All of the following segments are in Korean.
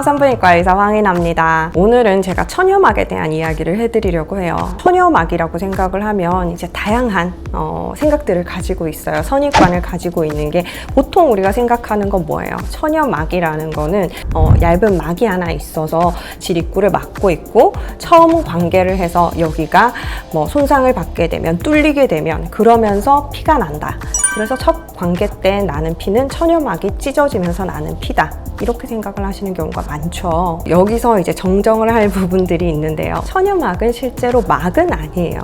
산부인과 의사 황인아입니다. 오늘은 제가 처녀막에 대한 이야기를 해드리려고 해요. 처녀막이라고 생각을 하면 이제 다양한 생각들을 가지고 있어요. 선입관을 가지고 있는 게 보통 우리가 생각하는 건 뭐예요? 처녀막이라는 거는 얇은 막이 하나 있어서 질입구를 막고 있고 처음 관계를 해서 여기가 손상을 받게 되면 뚫리게 되면 그러면서 피가 난다. 그래서 첫 관계 때 나는 피는 처녀막이 찢어지면서 나는 피다. 이렇게 생각을 하시는 경우가 많죠. 여기서 이제 정정을 할 부분들이 있는데요. 처녀막은 실제로 막은 아니에요.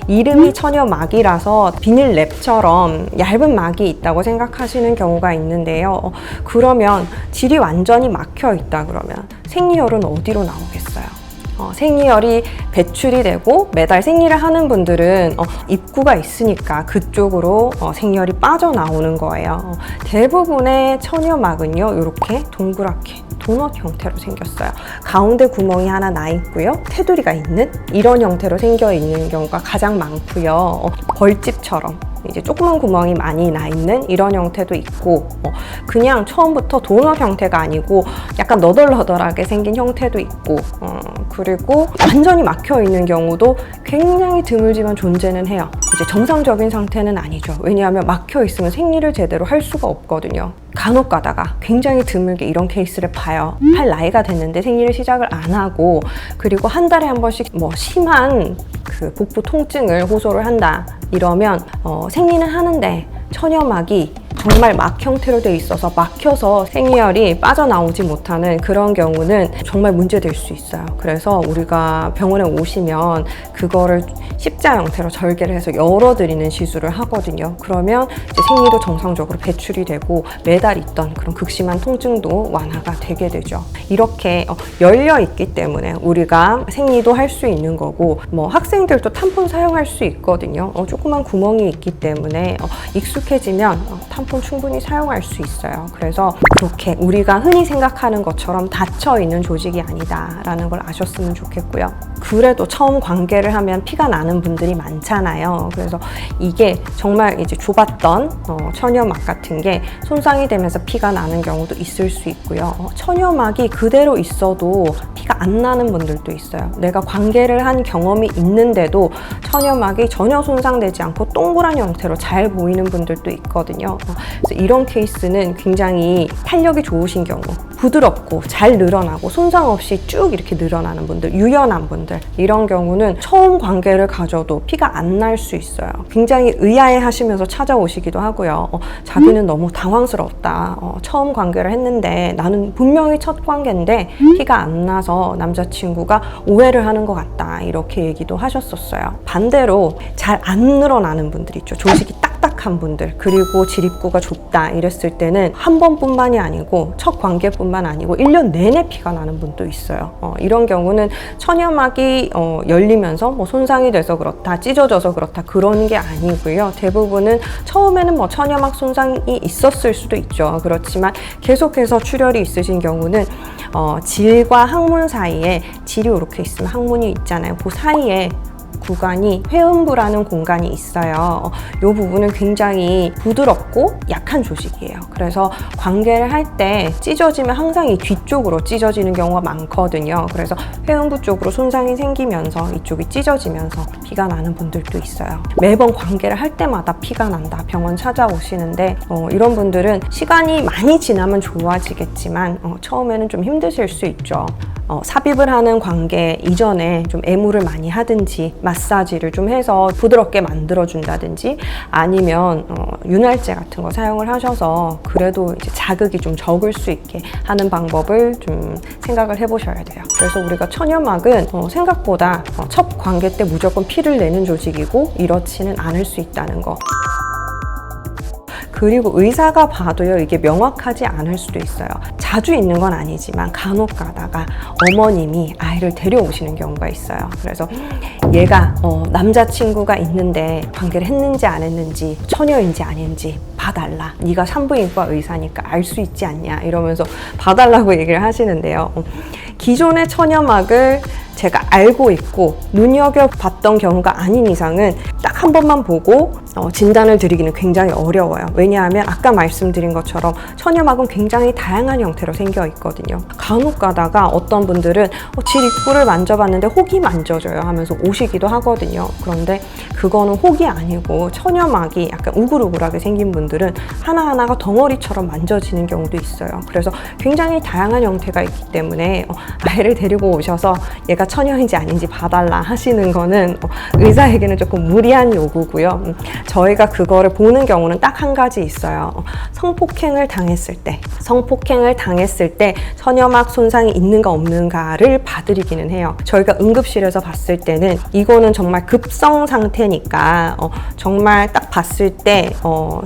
이름이 처녀막이라서 비닐 랩처럼 얇은 막이 있다고 생각하시는 경우가 있는데요. 그러면 질이 완전히 막혀 있다 그러면 생리혈은 어디로 나오겠어요? 생리혈이 배출이 되고 매달 생리를 하는 분들은 입구가 있으니까 그쪽으로 생리혈이 빠져나오는 거예요. 대부분의 처녀막은요, 이렇게 동그랗게 도넛 형태로 생겼어요. 가운데 구멍이 하나 나 있고요, 테두리가 있는 이런 형태로 생겨 있는 경우가 가장 많고요. 벌집처럼 이제 조그만 구멍이 많이 나 있는 이런 형태도 있고, 그냥 처음부터 도넛 형태가 아니고 약간 너덜너덜하게 생긴 형태도 있고, 그리고 완전히 막혀 있는 경우도 굉장히 드물지만 존재는 해요. 이제 정상적인 상태는 아니죠. 왜냐하면 막혀 있으면 생리를 제대로 할 수가 없거든요. 간혹 가다가 굉장히 드물게 이런 케이스를 봐요. 할 나이가 됐는데 생리를 시작을 안 하고, 그리고 한 달에 한 번씩 심한 그 복부 통증을 호소를 한다 이러면 생리는 하는데 처녀막이 정말 막 형태로 돼 있어서 막혀서 생리혈이 빠져나오지 못하는 그런 경우는 정말 문제될 수 있어요. 그래서 우리가 병원에 오시면 그거를 십자 형태로 절개를 해서 열어드리는 시술을 하거든요. 그러면 이제 생리도 정상적으로 배출이 되고 매달 있던 그런 극심한 통증도 완화가 되게 되죠. 이렇게 열려 있기 때문에 우리가 생리도 할 수 있는 거고, 학생들도 탐폰 사용할 수 있거든요. 조그만 구멍이 있기 때문에 익숙해지면 탐폰 충분히 사용할 수 있어요. 그래서 그렇게 우리가 흔히 생각하는 것처럼 닫혀 있는 조직이 아니다라는 걸 아셨으면 좋겠고요. 그래도 처음 관계를 하면 피가 나는 분들이 많잖아요. 그래서 이게 정말 이제 좁았던 처녀막 같은 게 손상이 되면서 피가 나는 경우도 있을 수 있고요. 처녀막이 그대로 있어도 피가 안 나는 분들도 있어요. 내가 관계를 한 경험이 있는데도 처녀막이 전혀 손상되지 않고 동그란 형태로 잘 보이는 분들도 있거든요. 그래서 이런 케이스는 굉장히 탄력이 좋으신 경우, 부드럽고 잘 늘어나고 손상 없이 쭉 이렇게 늘어나는 분들, 유연한 분들, 이런 경우는 처음 관계를 가져도 피가 안 날 수 있어요. 굉장히 의아해 하시면서 찾아오시기도 하고요. 자기는 너무 당황스럽다. 처음 관계를 했는데 나는 분명히 첫 관계인데 피가 안 나서 남자친구가 오해를 하는 것 같다. 이렇게 얘기도 하셨었어요. 반대로 잘 안 늘어나는 분들 있죠. 조직이 딱딱한 분들, 그리고 질입구가 좁다 이랬을 때는 한 번뿐만이 아니고 첫 관계뿐만 아니고 1년 내내 피가 나는 분도 있어요. 이런 경우는 처녀막이 열리면서 손상이 돼서 그렇다, 찢어져서 그렇다, 그런 게 아니고요. 대부분은 처음에는 처녀막 손상이 있었을 수도 있죠. 그렇지만 계속해서 출혈이 있으신 경우는 질과 항문 사이에, 질이 이렇게 있으면 항문이 있잖아요. 그 사이에 구간이 회음부라는 공간이 있어요. 이 부분은 굉장히 부드럽고 약한 조직이에요. 그래서 관계를 할 때 찢어지면 항상 이 뒤쪽으로 찢어지는 경우가 많거든요. 그래서 회음부 쪽으로 손상이 생기면서 이쪽이 찢어지면서 피가 나는 분들도 있어요. 매번 관계를 할 때마다 피가 난다, 병원 찾아오시는데 이런 분들은 시간이 많이 지나면 좋아지겠지만 처음에는 좀 힘드실 수 있죠. 삽입을 하는 관계 이전에 좀 애무를 많이 하든지 마사지를 좀 해서 부드럽게 만들어준다든지, 아니면 윤활제 같은 거 사용을 하셔서 그래도 이제 자극이 좀 적을 수 있게 하는 방법을 좀 생각을 해보셔야 돼요. 그래서 우리가 처녀막은 생각보다 첫 관계 때 무조건 피를 내는 조직이고 이렇지는 않을 수 있다는 거. 그리고 의사가 봐도요, 이게 명확하지 않을 수도 있어요. 자주 있는 건 아니지만 간혹 가다가 어머님이 아이를 데려오시는 경우가 있어요. 그래서 얘가 남자친구가 있는데 관계를 했는지 안 했는지, 처녀인지 아닌지 봐달라. 네가 산부인과 의사니까 알 수 있지 않냐, 이러면서 봐달라고 얘기를 하시는데요. 기존의 처녀막을 제가 알고 있고 눈여겨봤던 경우가 아닌 이상은 딱 한 번만 보고 진단을 드리기는 굉장히 어려워요. 왜냐하면 아까 말씀드린 것처럼 천여막은 굉장히 다양한 형태로 생겨 있거든요. 간혹 가다가 어떤 분들은 질 입구를 만져봤는데 혹이 만져져요 하면서 오시기도 하거든요. 그런데 그거는 혹이 아니고 천여막이 약간 우글우글하게 생긴 분들은 하나하나가 덩어리처럼 만져지는 경우도 있어요. 그래서 굉장히 다양한 형태가 있기 때문에 아이를 데리고 오셔서 얘가 천여인지 아닌지 봐달라 하시는 거는 의사에게는 조금 무리한 요구고요. 저희가 그거를 보는 경우는 딱 한 가지 있어요. 성폭행을 당했을 때 천여막 손상이 있는가 없는가를 봐드리기는 해요. 저희가 응급실에서 봤을 때는 이거는 정말 급성 상태니까 정말 딱 봤을 때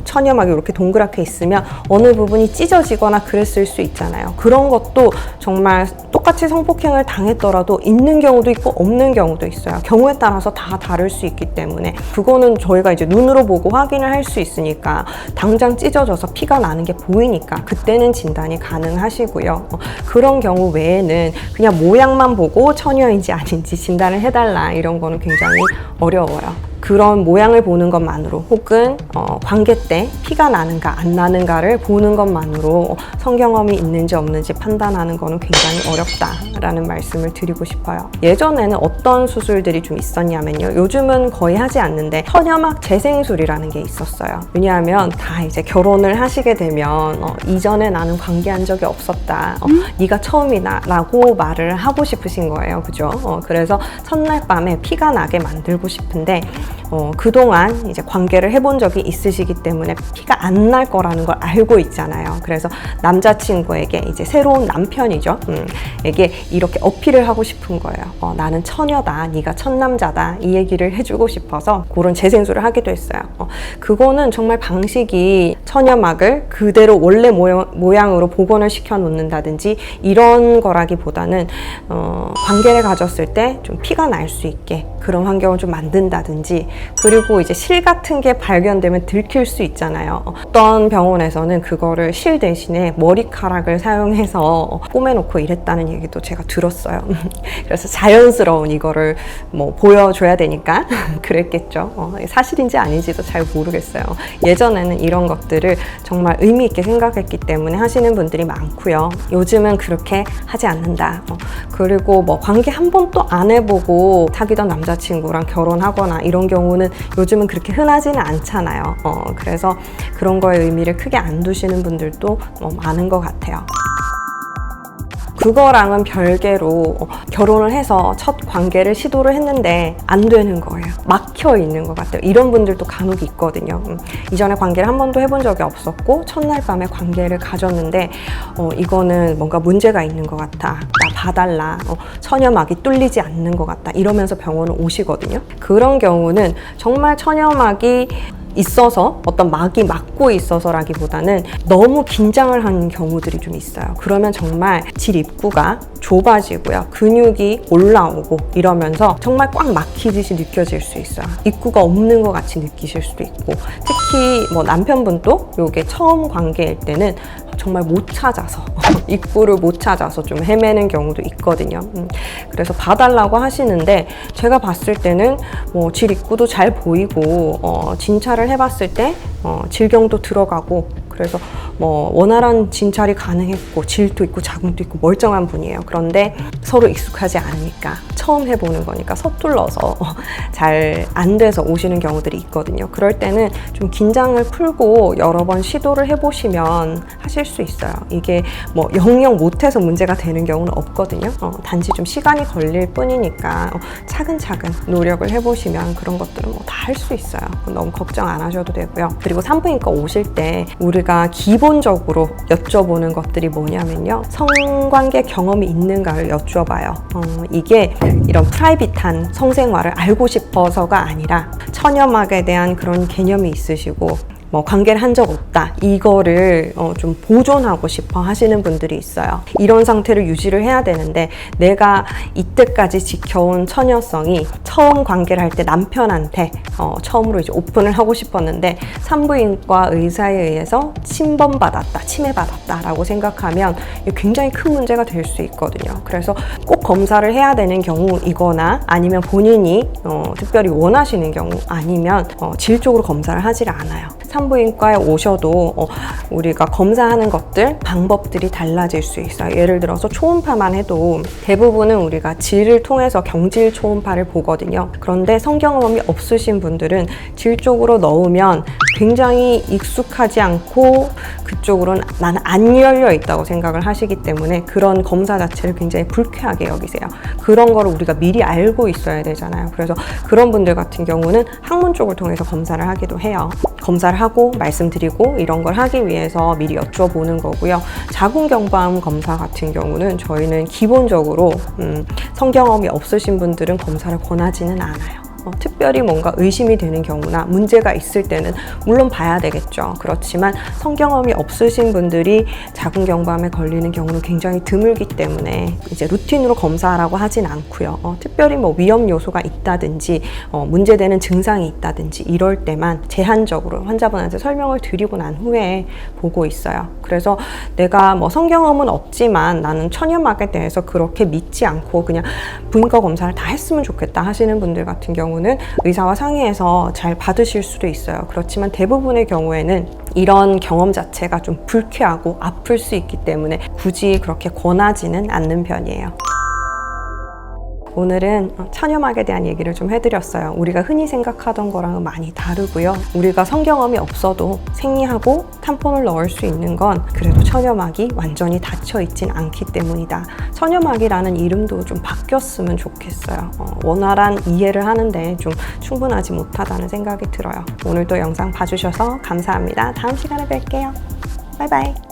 천여막이 이렇게 동그랗게 있으면 어느 부분이 찢어지거나 그랬을 수 있잖아요. 그런 것도 정말 똑같이 성폭행을 당했더라도 있는 경우도 있고 없는 경우도 있어요. 경우에 따라서 다 다를 수 있기 때문에 그거는 저희가 이제 눈으로 보고 확인을 할 수 있으니까 당장 찢어져서 피가 나는 게 보이니까 그때는 진단이 가능하시고요. 그런 경우 외에는 그냥 모양만 보고 천여인지 아닌지 진단을 해달라 이런 거는 굉장히 어려워요. 그런 모양을 보는 것만으로 혹은 관계 때 피가 나는가 안 나는가를 보는 것만으로 성경험이 있는지 없는지 판단하는 거는 굉장히 어렵다라는 말씀을 드리고 싶어요. 예전에는 어떤 수술들이 좀 있었냐면요. 요즘은 거의 하지 않는데 천여막 재생술이라는 게 있었어요. 왜냐하면 다 이제 결혼을 하시게 되면 이전에 나는 관계한 적이 없었다. 네가 처음이다 라고 말을 하고 싶으신 거예요. 그죠? 그래서 첫날 밤에 피가 나게 만들고 싶은데 그동안 이제 관계를 해본 적이 있으시기 때문에 피가 안 날 거라는 걸 알고 있잖아요. 그래서 남자친구에게 이제 새로운 남편이죠. 에게 이렇게 어필을 하고 싶은 거예요. 나는 처녀다. 네가 첫남자다. 이 얘기를 해주고 싶어서 그런 재생술을 하기도 했어요. 그거는 정말 방식이 천여막을 그대로 원래 모양으로 복원을 시켜 놓는다든지 이런 거라기보다는 관계를 가졌을 때 좀 피가 날 수 있게 그런 환경을 좀 만든다든지 그리고 이제 실 같은 게 발견되면 들킬 수 있잖아요. 어떤 병원에서는 그거를 실 대신에 머리카락을 사용해서 꼬매놓고 이랬다는 얘기도 제가 들었어요. 그래서 자연스러운 이거를 뭐 보여줘야 되니까 그랬겠죠. 사실인지 아닌지도 잘 모르겠어요. 예전에는 이런 것들을 정말 의미 있게 생각했기 때문에 하시는 분들이 많고요. 요즘은 그렇게 하지 않는다. 그리고 뭐 관계 한 번도 안 해보고 사귀던 남자친구랑 결혼하거나 이런 경우는 요즘은 그렇게 흔하지는 않잖아요. 그래서 그런 거에 의미를 크게 안 두시는 분들도 많은 것 같아요. 그거랑은 별개로 결혼을 해서 첫 관계를 시도를 했는데 안 되는 거예요. 막혀 있는 것 같아요. 이런 분들도 간혹 있거든요. 이전에 관계를 한 번도 해본 적이 없었고 첫날 밤에 관계를 가졌는데 이거는 뭔가 문제가 있는 것 같아. 나 봐달라. 천여막이 뚫리지 않는 것 같다. 이러면서 병원을 오시거든요. 그런 경우는 정말 천여막이 있어서 어떤 막이 막고 있어서라기보다는 너무 긴장을 하는 경우들이 좀 있어요. 그러면 정말 질 입구가 좁아지고요. 근육이 올라오고 이러면서 정말 꽉 막히듯이 느껴질 수 있어요. 입구가 없는 것 같이 느끼실 수도 있고 특히 뭐 남편분도 이게 처음 관계일 때는 정말 못 찾아서 입구를 못 찾아서 좀 헤매는 경우도 있거든요. 그래서 봐달라고 하시는데 제가 봤을 때는 뭐 질 입구도 잘 보이고 진찰을 해봤을 때 질경도 들어가고 그래서 뭐 원활한 진찰이 가능했고 질도 있고 자궁도 있고 멀쩡한 분이에요. 그런데 서로 익숙하지 않으니까 처음 해보는 거니까 서툴러서 잘 안 돼서 오시는 경우들이 있거든요. 그럴 때는 좀 긴장을 풀고 여러 번 시도를 해보시면 하실 수 있어요. 이게 뭐 영영 못해서 문제가 되는 경우는 없거든요. 단지 좀 시간이 걸릴 뿐이니까 차근차근 노력을 해보시면 그런 것들은 뭐 다 할 수 있어요. 너무 걱정 안 하셔도 되고요. 그리고 산부인과 오실 때 우리가 기본적으로 여쭤보는 것들이 뭐냐면요. 성관계 경험이 있는가를 여쭤봐요. 이게 이런 프라이빗한 성생활을 알고 싶어서가 아니라 천여막에 대한 그런 개념이 있으시고 뭐 관계를 한 적 없다, 이거를 좀 보존하고 싶어 하시는 분들이 있어요. 이런 상태를 유지를 해야 되는데 내가 이때까지 지켜온 처녀성이 처음 관계를 할 때 남편한테 처음으로 이제 오픈을 하고 싶었는데 산부인과 의사에 의해서 침범받았다, 침해받았다 라고 생각하면 굉장히 큰 문제가 될 수 있거든요. 그래서 꼭 검사를 해야 되는 경우이거나 아니면 본인이 특별히 원하시는 경우, 아니면 질적으로 검사를 하질 않아요. 산부인과에 오셔도 우리가 검사하는 것들, 방법들이 달라질 수 있어요. 예를 들어서 초음파만 해도 대부분은 우리가 질을 통해서 경질 초음파를 보거든요. 그런데 성경험이 없으신 분들은 질 쪽으로 넣으면 굉장히 익숙하지 않고 그쪽으로는 나는 안 열려 있다고 생각을 하시기 때문에 그런 검사 자체를 굉장히 불쾌하게 여기세요. 그런 거를 우리가 미리 알고 있어야 되잖아요. 그래서 그런 분들 같은 경우는 항문 쪽을 통해서 검사를 하기도 해요. 검사를 하고 말씀드리고 이런 걸 하기 위해서 미리 여쭤보는 거고요. 자궁경부암 검사 같은 경우는 저희는 기본적으로 성경험이 없으신 분들은 검사를 권하지는 않아요. 특별히 뭔가 의심이 되는 경우나 문제가 있을 때는 물론 봐야 되겠죠. 그렇지만 성경험이 없으신 분들이 자궁경부암에 걸리는 경우는 굉장히 드물기 때문에 이제 루틴으로 검사하라고 하진 않고요. 특별히 뭐 위험 요소가 있다든지 문제되는 증상이 있다든지 이럴 때만 제한적으로 환자분한테 설명을 드리고 난 후에 보고 있어요. 그래서 내가 뭐 성경험은 없지만 나는 천연막에 대해서 그렇게 믿지 않고 그냥 부인과 검사를 다 했으면 좋겠다 하시는 분들 같은 경우는 의사와 상의해서 잘 받으실 수도 있어요. 그렇지만 대부분의 경우에는 이런 경험 자체가 좀 불쾌하고 아플 수 있기 때문에 굳이 그렇게 권하지는 않는 편이에요. 오늘은 천연막에 대한 얘기를 좀 해드렸어요. 우리가 흔히 생각하던 거랑은 많이 다르고요. 우리가 성경험이 없어도 생리하고 탐폰을 넣을 수 있는 건 그래도 천연막이 완전히 닫혀 있진 않기 때문이다. 천연막이라는 이름도 좀 바뀌었으면 좋겠어요. 원활한 이해를 하는데 좀 충분하지 못하다는 생각이 들어요. 오늘도 영상 봐주셔서 감사합니다. 다음 시간에 뵐게요. 바이바이.